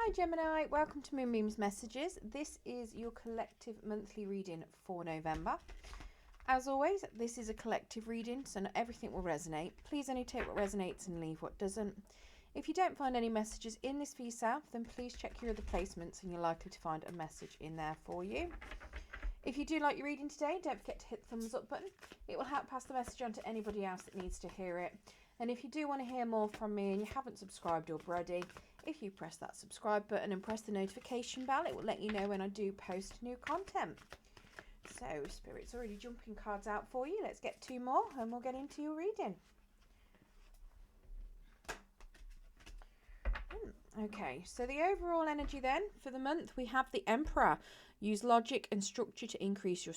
Hi Gemini, welcome to Moonbeam's Messages. This is your collective monthly reading for November. As always, this is a collective reading, so not everything will resonate. Please only take what resonates and leave what doesn't. If you don't find any messages in this for yourself, then please check your other placements and you're likely to find a message in there for you. If you do like your reading today, don't forget to hit the thumbs up button. It will help pass the message on to anybody else that needs to hear it. And if you do want to hear more from me and you haven't subscribed already, if you press that subscribe button and press the notification bell, it will let you know when I do post new content. So Spirit's already jumping cards out for you. Let's get two more and we'll get into your reading. Okay, so the overall energy then for the month, we have the Emperor. Use logic and structure to increase your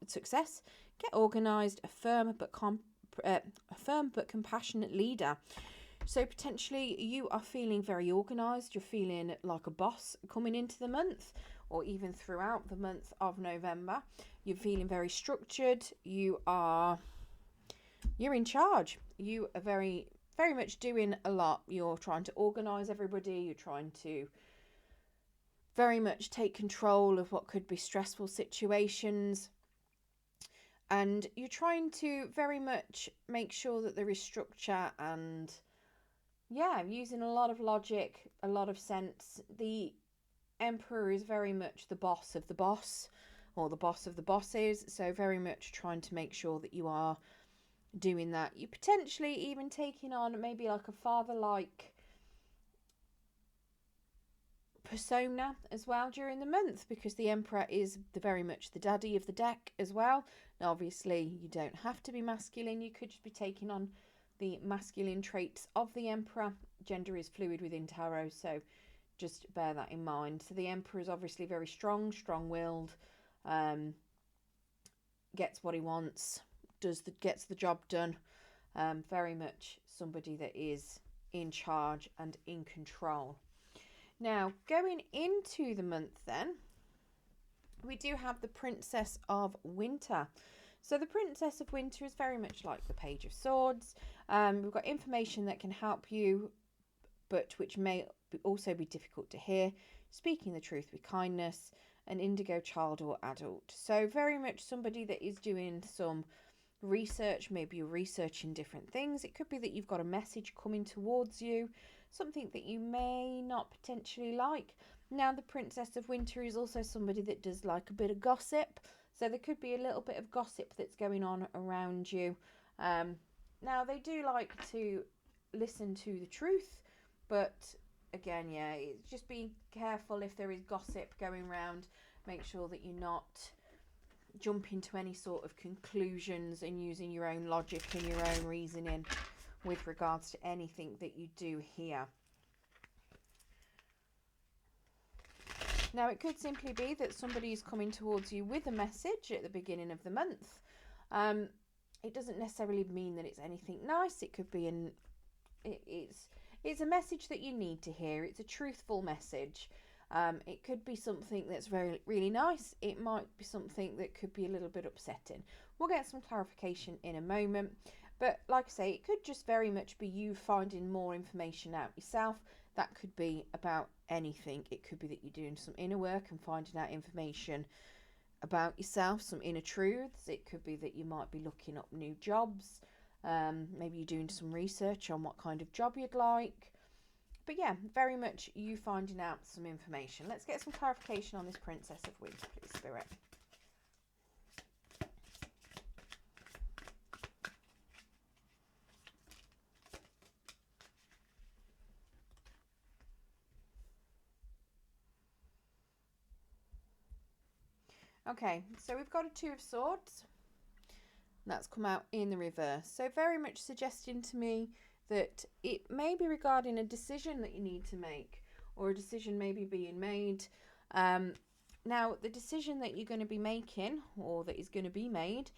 success. Get organised, a firm but compassionate leader. So potentially you are feeling very organised. You're feeling like a boss coming into the month, or even throughout the month of November. You're feeling very structured. You're in charge. You are very much doing a lot. You're trying to organise everybody. You're trying to very much take control of what could be stressful situations. And you're trying to very much make sure that there is structure and, yeah, using a lot of logic, a lot of sense. The Emperor is very much the boss of the boss, or the boss of the bosses. So very much trying to make sure that you are doing that. You potentially even taking on maybe like a father-like persona as well during the month, because the Emperor is very much the daddy of the deck as well. Now obviously you don't have to be masculine, you could just be taking on the masculine traits of the Emperor. Gender is fluid within tarot, so just bear that in mind. So the Emperor is obviously very strong-willed, gets what he wants, gets the job done. Very much somebody that is in charge and in control. Now, going into the month then, we do have the Princess of Winter. So the Princess of Winter is very much like the Page of Swords. We've got information that can help you, but which may also be difficult to hear. Speaking the truth with kindness, an indigo child or adult. So very much somebody that is doing some research. Maybe you're researching different things. It could be that you've got a message coming towards you, something that you may not potentially like. Now the Princess of Winter is also somebody that does like a bit of gossip, so there could be a little bit of gossip that's going on around you. Now they do like to listen to the truth, but again, yeah, just be careful if there is gossip going around. Make sure that you're not jumping to any sort of conclusions and using your own logic and your own reasoning with regards to anything that you do here. Now it could simply be that somebody is coming towards you with a message at the beginning of the month. It doesn't necessarily mean that it's anything nice. It could be it's a message that you need to hear. It's a truthful message. It could be something that's really nice. It might be something that could be a little bit upsetting. We'll get some clarification in a moment. But like I say, it could just very much be you finding more information out yourself. That could be about anything. It could be that you're doing some inner work and finding out information about yourself, some inner truths. It could be that you might be looking up new jobs. Maybe you're doing some research on what kind of job you'd like. But yeah, very much you finding out some information. Let's get some clarification on this Princess of Winter, please, Spirit. Okay, so we've got a Two of Swords. That's come out in the reverse. So very much suggesting to me that it may be regarding a decision that you need to make, or a decision maybe being made. Now, the decision that you're going to be making, or that is going to be made,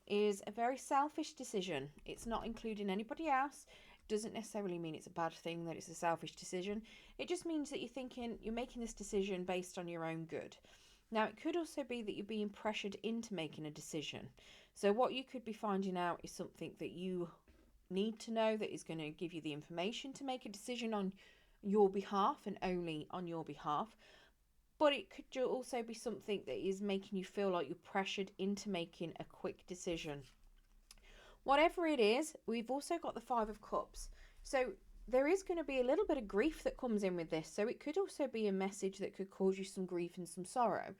is a very selfish decision. It's not including anybody else. It doesn't necessarily mean it's a bad thing that it's a selfish decision. It just means that you're making this decision based on your own good. Now, it could also be that you're being pressured into making a decision. So what you could be finding out is something that you need to know, that is going to give you the information to make a decision your behalf and only on your behalf. But it could also be something that is making you feel like you're pressured into making a quick decision. Whatever it is, we've also got the Five of Cups. So there is going to be a little bit of grief that comes in with this. So it could also be a message that could cause you some grief and some sorrow.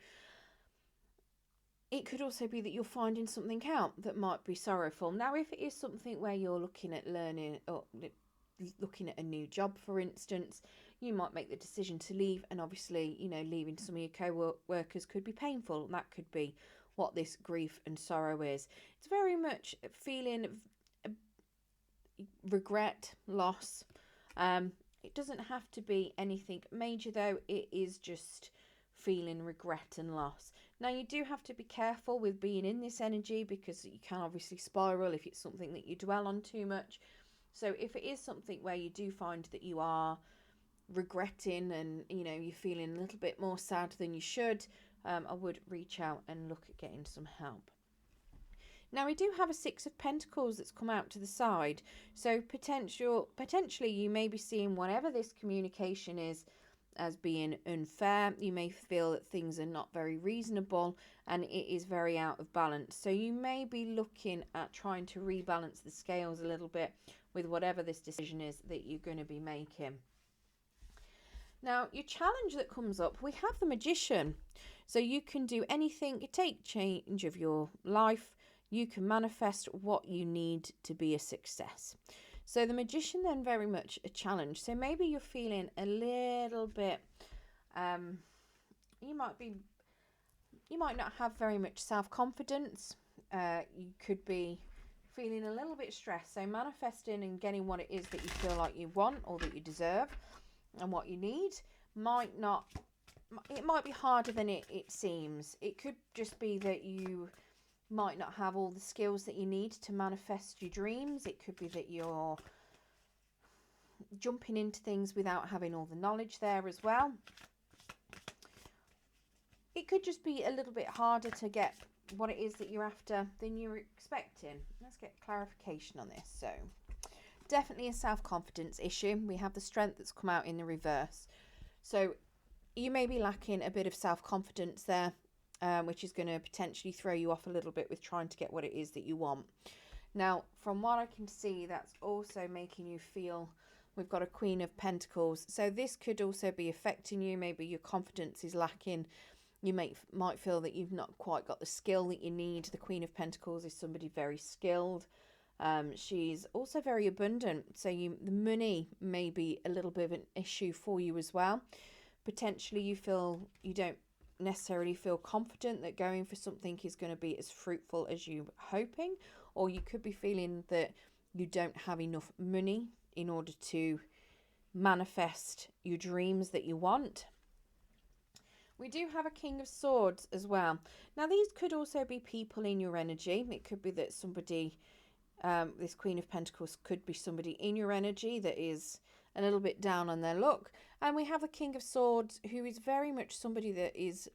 It could also be that you're finding something out that might be sorrowful. Now, if it is something where you're looking at learning or looking at a new job, for instance, you might make the decision to leave, and obviously, leaving some of your co-workers could be painful, and that could be what this grief and sorrow is. It's very much a feeling of regret, loss. It doesn't have to be anything major, though. It is just feeling regret and loss. Now, you do have to be careful with being in this energy, because you can obviously spiral if it's something that you dwell on too much. So if it is something where you do find that you are regretting and you're feeling a little bit more sad than you should, I would reach out and look at getting some help. Now, we do have a Six of Pentacles that's come out to the side. So potentially you may be seeing whatever this communication is as being unfair. You may feel that things are not very reasonable and it is very out of balance. So you may be looking at trying to rebalance the scales a little bit with whatever this decision is that you're going to be making. Now, your challenge that comes up, we have the Magician. So you can do anything, take change of your life. You can manifest what you need to be a success. So the Magician then very much a challenge. So maybe you're feeling a little bit, you might not have very much self-confidence. You could be feeling a little bit stressed. So manifesting and getting what it is that you feel like you want or that you deserve and what you need might be harder than it seems. It could just be that you might not have all the skills that you need to manifest your dreams. It could be that you're jumping into things without having all the knowledge there as well. It could just be a little bit harder to get what it is that you're after than you were expecting. Let's get clarification on this. So definitely a self-confidence issue. We have the Strength that's come out in the reverse. So you may be lacking a bit of self-confidence there, which is going to potentially throw you off a little bit with trying to get what it is that you want. Now, from what I can see, that's also making you feel, we've got a Queen of Pentacles. So this could also be affecting you. Maybe your confidence is lacking. You might feel that you've not quite got the skill that you need. The Queen of Pentacles is somebody very skilled. She's also very abundant. So the money may be a little bit of an issue for you as well. Potentially you don't necessarily feel confident that going for something is going to be as fruitful as you're hoping, or you could be feeling that you don't have enough money in order to manifest your dreams that you want. We do have a King of Swords as well. Now, these could also be people in your energy. It could be that somebody, this Queen of Pentacles could be somebody in your energy that is a little bit down on their luck. And we have a King of Swords who is very much somebody that is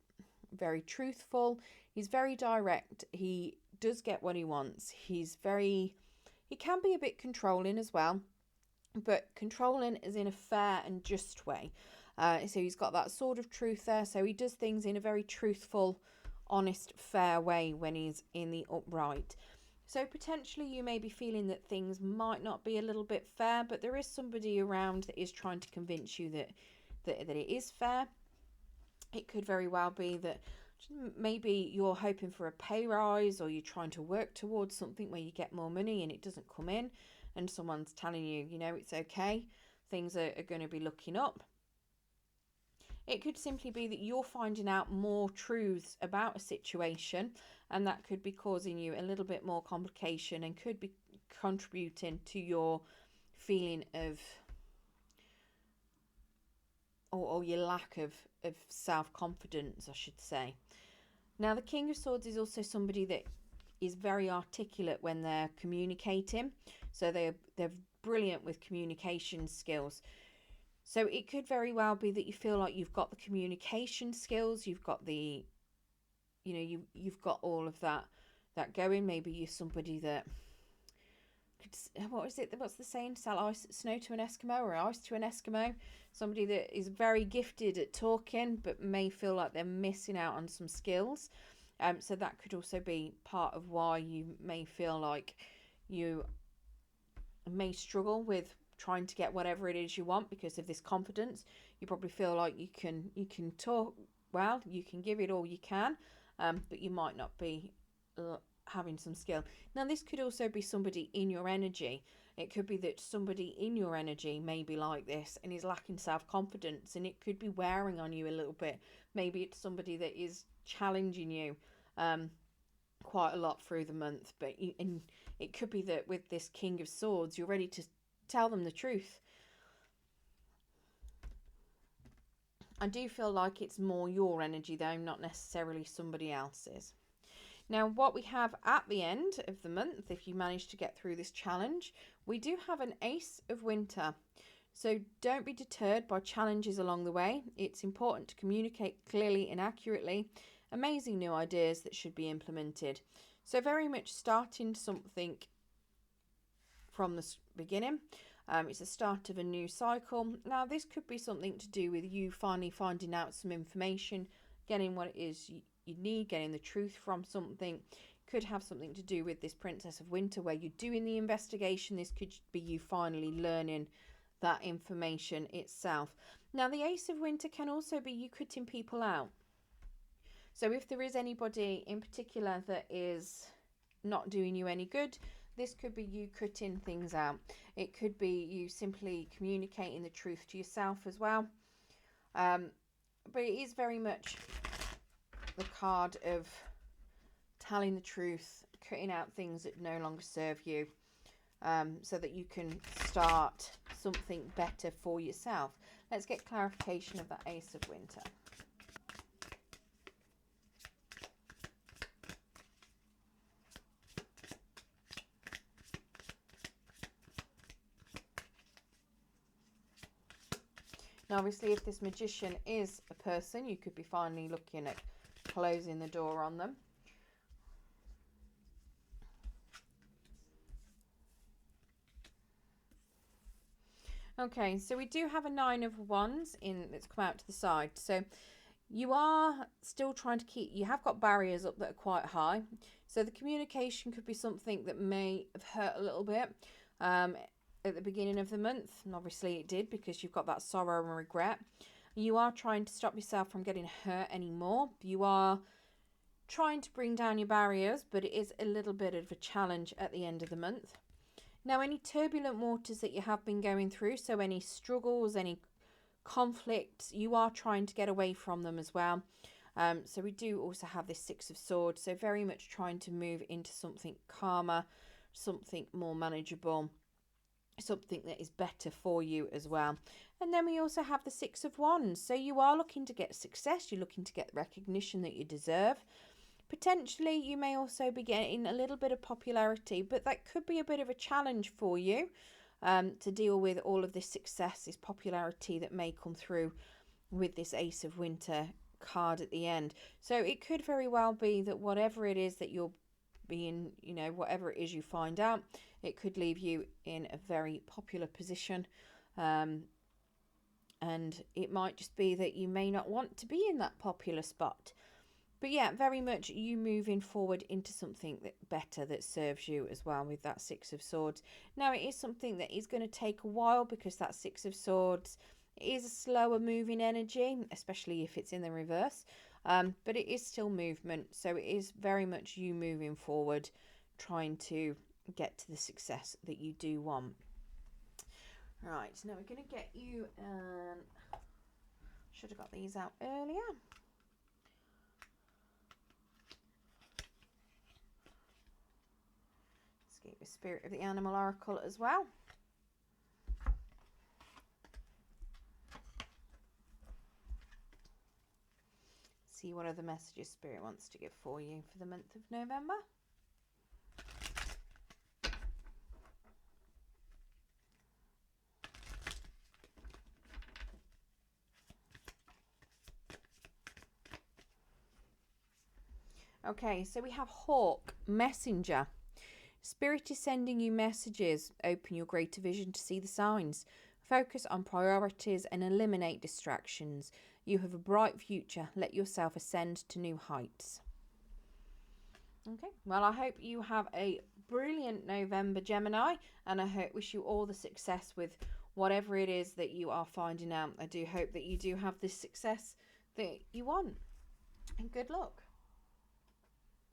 very truthful. He's very direct. He does get what he wants. He can be a bit controlling as well, but controlling is in a fair and just way. So he's got that sword of truth there. So he does things in a very truthful, honest, fair way when he's in the upright. So potentially you may be feeling that things might not be a little bit fair, but there is somebody around that is trying to convince you that it is fair. It could very well be that maybe you're hoping for a pay rise, or you're trying to work towards something where you get more money and it doesn't come in, and someone's telling you, it's okay, things are going to be looking up. It could simply be that you're finding out more truths about a situation, and that could be causing you a little bit more complication and could be contributing to your feeling of, or your lack of self-confidence, I should say. Now, the King of Swords is also somebody that is very articulate when they're communicating. So they're brilliant with communication skills. So it could very well be that you feel like you've got the communication skills, you've got the, you've got all of that going. Maybe you're somebody that what is it? What's the saying? Sell ice, snow to an Eskimo, or ice to an Eskimo. Somebody that is very gifted at talking, but may feel like they're missing out on some skills. So that could also be part of why you may feel like you may struggle with trying to get whatever it is you want because of this confidence. You probably feel like you can talk well, you can give it all you can, but you might not be having some skill. Now, this could also be somebody in your energy. It could be that somebody in your energy may be like this and is lacking self-confidence, and it could be wearing on you a little bit. Maybe it's somebody that is challenging you quite a lot through the month, and it could be that with this King of Swords, you're ready to tell them the truth. I do feel like it's more your energy though, not necessarily somebody else's. Now, what we have at the end of the month, if you manage to get through this challenge, we do have an Ace of Winter. So don't be deterred by challenges along the way. It's important to communicate clearly and accurately. Amazing new ideas that should be implemented. So very much starting something from the beginning. It's the start of a new cycle. Now, this could be something to do with you finally finding out some information, getting what it is you need, getting the truth from something. Could have something to do with this Princess of Winter where you're doing the investigation. This could be you finally learning that information itself. Now, the Ace of Winter can also be you cutting people out. So if there is anybody in particular that is not doing you any good, this could be you cutting things out. It could be you simply communicating the truth to yourself as well. But it is very much the card of telling the truth, cutting out things that no longer serve you, so that you can start something better for yourself. Let's get clarification of that Ace of Winter. Now, obviously, if this Magician is a person, you could be finally looking at closing the door on them. Okay, so we do have a Nine of Wands that's come out to the side. So you are still trying to you have got barriers up that are quite high. So the communication could be something that may have hurt a little bit at the beginning of the month. And obviously it did, because you've got that sorrow and regret. You are trying to stop yourself from getting hurt anymore. You are trying to bring down your barriers, but it is a little bit of a challenge at the end of the month. Now, any turbulent waters that you have been going through, so any struggles, any conflicts, you are trying to get away from them as well. So we do also have this Six of Swords, so very much trying to move into something calmer, something more manageable, something that is better for you as well. And then we also have the Six of Wands, so you are looking to get success, you're looking to get the recognition that you deserve. Potentially you may also be getting a little bit of popularity, but that could be a bit of a challenge for you to deal with all of this success, this popularity that may come through with this Ace of Winter card at the end. So it could very well be that whatever it is that you're being, whatever it is you find out, it could leave you in a very popular position. And it might just be that you may not want to be in that popular spot. But yeah, very much you moving forward into something that better, that serves you as well, with that Six of Swords. Now, it is something that is going to take a while, because that Six of Swords is a slower moving energy, especially if it's in the reverse. But it is still movement. So it is very much you moving forward, trying to get to the success that you do want. Right, now we're going to get you... should have got these out earlier. Get the Spirit of the Animal Oracle as well. See what other messages Spirit wants to give for you for the month of November. Okay, so we have Hawk, Messenger. Spirit is sending you messages. Open your greater vision to see the signs. Focus on priorities and eliminate distractions. You have a bright future. Let yourself ascend to new heights. Okay, well, I hope you have a brilliant November, Gemini, and I wish you all the success with whatever it is that you are finding out. I do hope that you do have this success that you want, and good luck.